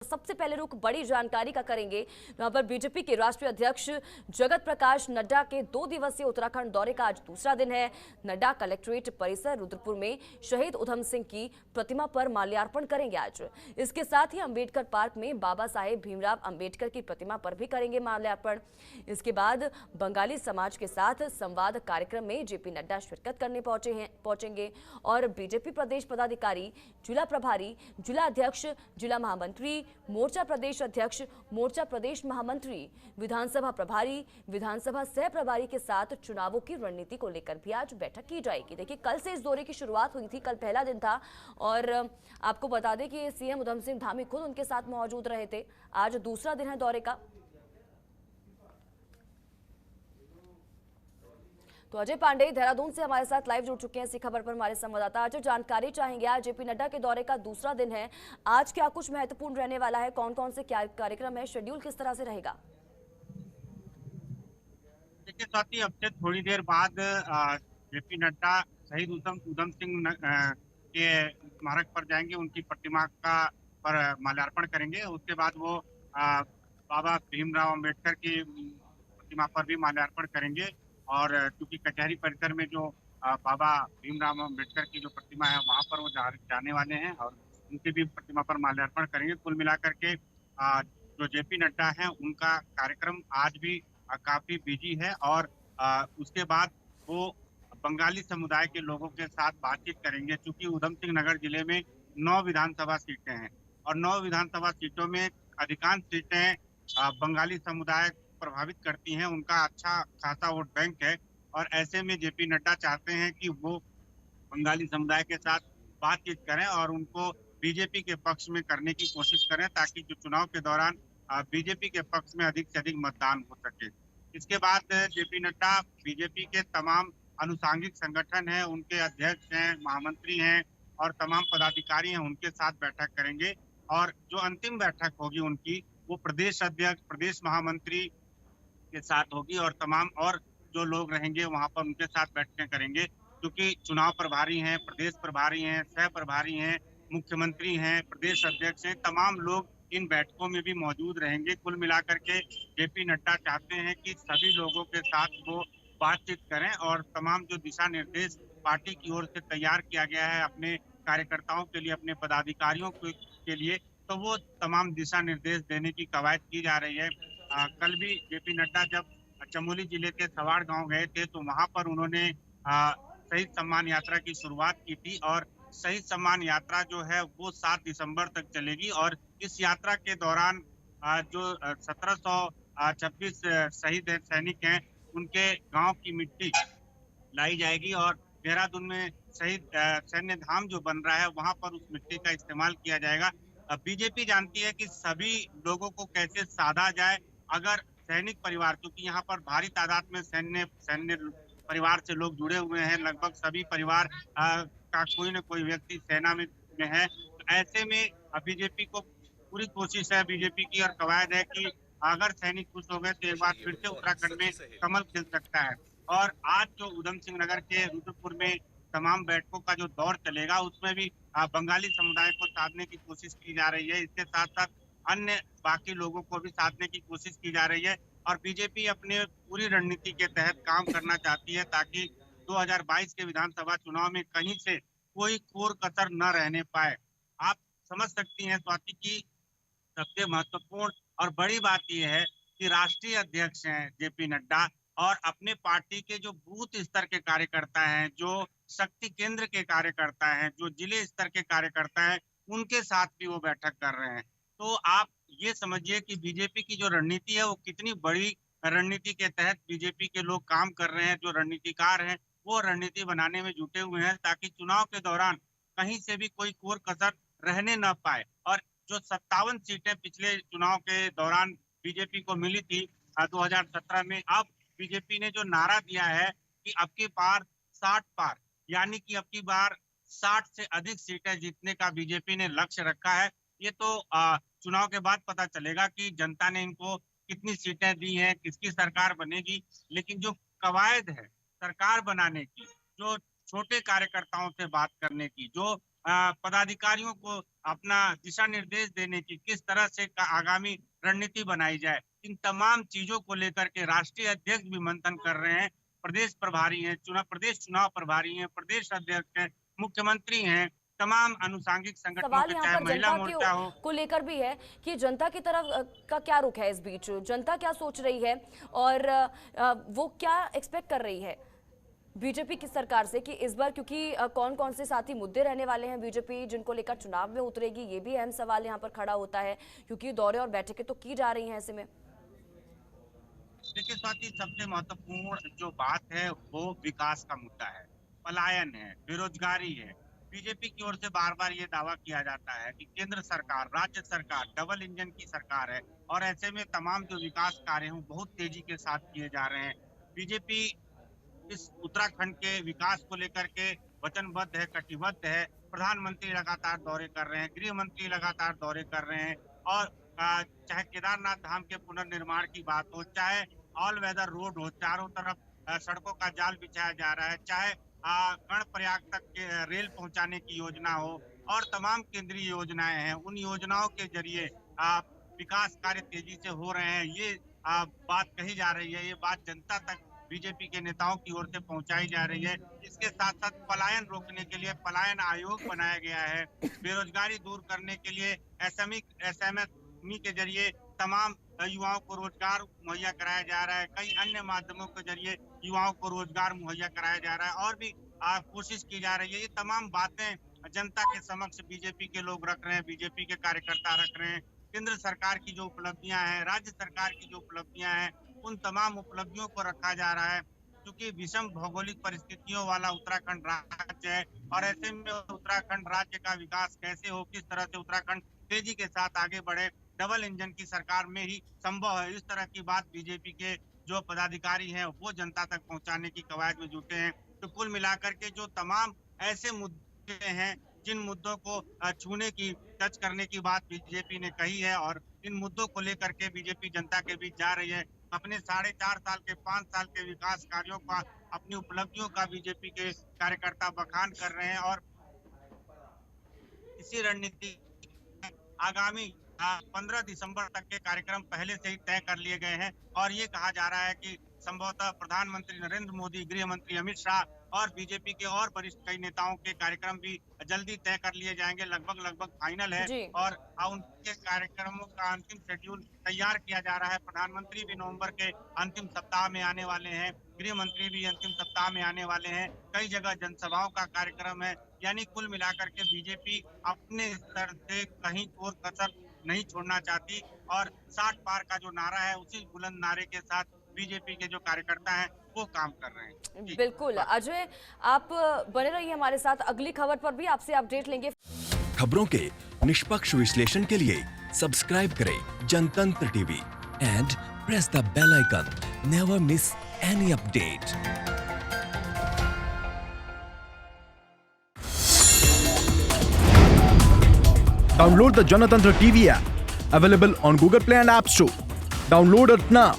सबसे पहले रुख बड़ी जानकारी का करेंगे। वहां पर बीजेपी के राष्ट्रीय अध्यक्ष जगत प्रकाश नड्डा के 2 दिवसीय उत्तराखंड दौरे का आज दूसरा दिन है। नड्डा कलेक्ट्रेट परिसर रुद्रपुर में शहीद उधम सिंह की प्रतिमा पर माल्यार्पण करेंगे आज। इसके साथ ही अंबेडकर पार्क में बाबा साहेब भीमराव अंबेडकर की प्रतिमा पर भी करेंगे माल्यार्पण। इसके बाद बंगाली समाज के साथ संवाद कार्यक्रम में जेपी नड्डा शिरकत करने पहुंचेंगे और बीजेपी प्रदेश पदाधिकारी, जिला प्रभारी, जिला अध्यक्ष, जिला महामंत्री, मोर्चा प्रदेश अध्यक्ष, मोर्चा प्रदेश महामंत्री, विधानसभा प्रभारी, विधानसभा सह प्रभारी के साथ चुनावों की रणनीति को लेकर भी आज बैठक की जाएगी। देखिए, कल से इस दौरे की शुरुआत हुई थी, कल पहला दिन था और आपको बता दें कि सीएम उधम सिंह धामी खुद उनके साथ मौजूद रहे थे। आज दूसरा दिन है दौरे का। तो अजय पांडे देहरादून से हमारे साथ लाइव जुड़ चुके हैं इसी खबर पर हमारे संवाददाता। आज जानकारी चाहेंगे, आज जेपी नड्डा के दौरे का दूसरा दिन है, आज क्या कुछ महत्वपूर्ण रहने वाला है, कौन कौन से क्या कार्यक्रम है, शेड्यूल किस तरह से रहेगा? देखिए स्वाति, अब से थोड़ी देर बाद जेपी नड्डा शहीद उधम सिंह के स्मारक पर जाएंगे, उनकी प्रतिमा का पर माल्यार्पण करेंगे। उसके बाद वो बाबा भीमराव अंबेडकर की प्रतिमा पर भी माल्यार्पण करेंगे। और क्योंकि कचहरी परिसर में जो बाबा भीमराव अंबेडकर की जो प्रतिमा है वहां पर वो जाने वाले हैं और उनकी भी प्रतिमा पर माल्यार्पण करेंगे। कुल मिलाकर के जो जेपी नड्डा है उनका कार्यक्रम आज भी काफी बिजी है। और उसके बाद वो बंगाली समुदाय के लोगों के साथ बातचीत करेंगे। चूंकि उधम सिंह नगर जिले में 9 विधानसभा सीटें हैं और 9 विधानसभा सीटों में अधिकांश सीटें बंगाली समुदाय प्रभावित करती हैं, उनका अच्छा खासा वोट बैंक है। और ऐसे में जेपी नड्डा चाहते हैं कि वो बंगाली समुदाय के साथ बातचीत करें और उनको बीजेपी के पक्ष में करने की कोशिश करें, ताकि जो चुनाव के दौरान बीजेपी के पक्ष में अधिक से अधिक मतदान हो सके। इसके बाद जेपी नड्डा बीजेपी के तमाम अनुसांगिक संगठन हैं, उनके अध्यक्ष हैं, महामंत्री हैं और तमाम पदाधिकारी हैं, उनके साथ बैठक करेंगे। और जो अंतिम बैठक होगी उनकी, वो प्रदेश अध्यक्ष, प्रदेश महामंत्री के साथ होगी और तमाम और जो लोग रहेंगे वहां पर उनके साथ बैठकें करेंगे। क्योंकि चुनाव प्रभारी हैं, प्रदेश प्रभारी हैं, सह प्रभारी हैं, मुख्यमंत्री हैं, प्रदेश अध्यक्ष हैं, तमाम लोग इन बैठकों में भी मौजूद रहेंगे। कुल मिलाकर के जेपी नड्डा चाहते हैं कि सभी लोगों के साथ वो बातचीत करें और तमाम जो दिशा निर्देश पार्टी की ओर से तैयार किया गया है अपने कार्यकर्ताओं के लिए, अपने पदाधिकारियों के लिए, तो वो तमाम दिशा निर्देश देने की कवायद की जा रही है। कल भी जेपी नड्डा जब चमोली जिले के सवाड़ गांव गए थे तो वहां पर उन्होंने शहीद सम्मान यात्रा की शुरुआत की थी। और शहीद सम्मान यात्रा जो है वो 7 दिसंबर तक चलेगी और इस यात्रा के दौरान जो 1726 शहीद सैनिक हैं उनके गांव की मिट्टी लाई जाएगी और देहरादून में शहीद सैन्य धाम जो बन रहा है वहां पर उस मिट्टी का इस्तेमाल किया जाएगा। बीजेपी जानती है कि सभी लोगों को कैसे साधा जाए। अगर सैनिक परिवार, क्योंकि यहाँ पर भारी तादाद में सैन्य परिवार से लोग जुड़े हुए हैं, लगभग सभी परिवार का कोई न कोई व्यक्ति सेना में है, तो ऐसे में बीजेपी को पूरी कोशिश है, बीजेपी की और कवायद है कि अगर सैनिक खुश हो गए तो एक बार फिर से उत्तराखंड में कमल खिल सकता है। और आज जो उधम सिंह नगर के रुद्रपुर में तमाम बैठकों का जो दौर चलेगा उसमें भी बंगाली समुदाय को साधने की कोशिश की जा रही है। इसके साथ साथ अन्य बाकी लोगों को भी साधने की कोशिश की जा रही है। और बीजेपी अपने पूरी रणनीति के तहत काम करना चाहती है ताकि 2022 के विधानसभा चुनाव में कहीं से कोई कोर कसर न रहने पाए। आप समझ सकती हैं स्वाति की सबसे महत्वपूर्ण और बड़ी बात यह है कि राष्ट्रीय अध्यक्ष हैं जेपी नड्डा और अपने पार्टी के जो बूथ स्तर के कार्यकर्ता हैं, जो शक्ति केंद्र के कार्यकर्ता हैं, जो जिले स्तर के कार्यकर्ता हैं, उनके साथ भी वो बैठक कर रहे हैं। तो आप ये समझिए कि बीजेपी की जो रणनीति है वो कितनी बड़ी रणनीति के तहत बीजेपी के लोग काम कर रहे हैं। जो रणनीतिकार हैं वो रणनीति बनाने में जुटे हुए हैं ताकि चुनाव के दौरान कहीं से भी कोई कोर कसर रहने न पाए। और जो 57 सीटें पिछले चुनाव के दौरान बीजेपी को मिली थी 2017 में, अब बीजेपी ने जो नारा दिया है कि अब की बार 60 पार, यानी कि अब की बार 60 से अधिक सीटें जीतने का बीजेपी ने लक्ष्य रखा है। ये तो चुनाव के बाद पता चलेगा कि जनता ने इनको कितनी सीटें दी हैं, किसकी सरकार बनेगी। लेकिन जो कवायद है सरकार बनाने की, जो छोटे कार्यकर्ताओं से बात करने की, जो पदाधिकारियों को अपना दिशा निर्देश देने की, किस तरह से आगामी रणनीति बनाई जाए, इन तमाम चीजों को लेकर के राष्ट्रीय अध्यक्ष भी मंथन कर रहे हैं। प्रदेश प्रभारी हैं, प्रदेश चुनाव प्रभारी हैं, प्रदेश अध्यक्ष हैं, मुख्यमंत्री हैं, तमाम अनुसांगिक संगठनों सवाल के, यहाँ चाहे पर महिला जनता मोर्चा हो। को लेकर भी है कि जनता की तरफ का क्या रुख है इस बीच, जनता क्या सोच रही है और वो क्या एक्सपेक्ट कर रही है बीजेपी की सरकार से कि इस बार, क्योंकि कौन कौन से साथी मुद्दे रहने वाले हैं बीजेपी जिनको लेकर चुनाव में उतरेगी, ये भी अहम सवाल यहाँ पर खड़ा होता है, क्योंकि दौरे और बैठकें तो की जा रही हैं ऐसे में। देखिए स्वाति, सबसे महत्वपूर्ण जो बात है वो विकास का मुद्दा है, पलायन है, बेरोजगारी है। बीजेपी की ओर से बार बार ये दावा किया जाता है कि केंद्र सरकार, राज्य सरकार डबल इंजन की सरकार है और ऐसे में तमाम जो विकास कार्य हैं बहुत तेजी के साथ किए जा रहे हैं। बीजेपी इस उत्तराखंड के विकास को लेकर के वचनबद्ध है, कटिबद्ध है। प्रधानमंत्री लगातार दौरे कर रहे हैं, गृह मंत्री लगातार दौरे कर रहे हैं और चाहे केदारनाथ धाम के पुनर्निर्माण की बात हो, चाहे ऑल वेदर रोड हो, चारों तरफ सड़कों का जाल बिछाया जा रहा है, चाहे कर्णप्रयाग तक के रेल पहुंचाने की योजना हो और तमाम केंद्रीय योजनाएं हैं, उन योजनाओं के जरिए विकास कार्य तेजी से हो रहे हैं। ये बात कही जा रही है, ये बात जनता तक बीजेपी के नेताओं की ओर से पहुंचाई जा रही है। इसके साथ साथ पलायन रोकने के लिए पलायन आयोग बनाया गया है, बेरोजगारी दूर करने के लिए एसएमई के जरिए तमाम युवाओं को रोजगार मुहैया कराया जा रहा है, कई अन्य माध्यमों के जरिए युवाओं को रोजगार मुहैया कराया जा रहा है और भी कोशिश की जा रही है। ये तमाम बातें जनता के समक्ष बीजेपी के लोग रख रहे हैं, बीजेपी के कार्यकर्ता रख रहे हैं। केंद्र सरकार की जो उपलब्धियां हैं, राज्य सरकार की जो उपलब्धियां हैं, उन तमाम उपलब्धियों को रखा जा रहा है। क्योंकि विषम भौगोलिक परिस्थितियों वाला उत्तराखंड राज्य है और ऐसे में उत्तराखंड राज्य का विकास कैसे हो, किस तरह से उत्तराखंड तेजी के साथ आगे बढ़े, डबल इंजन की सरकार में ही संभव है। इस तरह की बात बीजेपी के जो पदाधिकारी हैं वो जनता तक पहुंचाने की कवायद में जुटे हैं। तो कुल मिलाकर के जो तमाम ऐसे मुद्दे हैं जिन मुद्दों को छूने की, टच करने की बात बीजेपी ने कही है और इन मुद्दों को लेकर के बीजेपी जनता के बीच जा रही है। अपने 4.5 साल के 5 साल के विकास कार्यों का, अपनी उपलब्धियों का बीजेपी के कार्यकर्ता बखान कर रहे हैं और इसी रणनीति आगामी 15 दिसंबर तक के कार्यक्रम पहले से ही तय कर लिए गए हैं और ये कहा जा रहा है कि संभवतः प्रधानमंत्री नरेंद्र मोदी, गृह मंत्री अमित शाह और बीजेपी के और वरिष्ठ कई नेताओं के कार्यक्रम भी जल्दी तय कर लिए जाएंगे, लगभग फाइनल है और उनके कार्यक्रमों का अंतिम शेड्यूल तैयार किया जा रहा है। प्रधानमंत्री भी नवंबर के अंतिम सप्ताह में आने वाले हैं, गृह मंत्री भी अंतिम सप्ताह में आने वाले हैं, कई जगह जनसभाओं का कार्यक्रम है। यानी कुल मिलाकर के बीजेपी अपने स्तर से कहीं कोर कसर नहीं छोड़ना चाहती और 60 पार का जो नारा है उसी बुलंद नारे के साथ बीजेपी के जो कार्यकर्ता हैं वो काम कर रहे हैं। बिल्कुल अजय, आप बने रहिए हमारे साथ, अगली खबर पर भी आपसे अपडेट लेंगे। खबरों के निष्पक्ष विश्लेषण के लिए सब्सक्राइब करें Janatantra TV and press the bell icon. Never miss any update. Download the Janatantra TV app, available on Google Play and App Store. Download it now.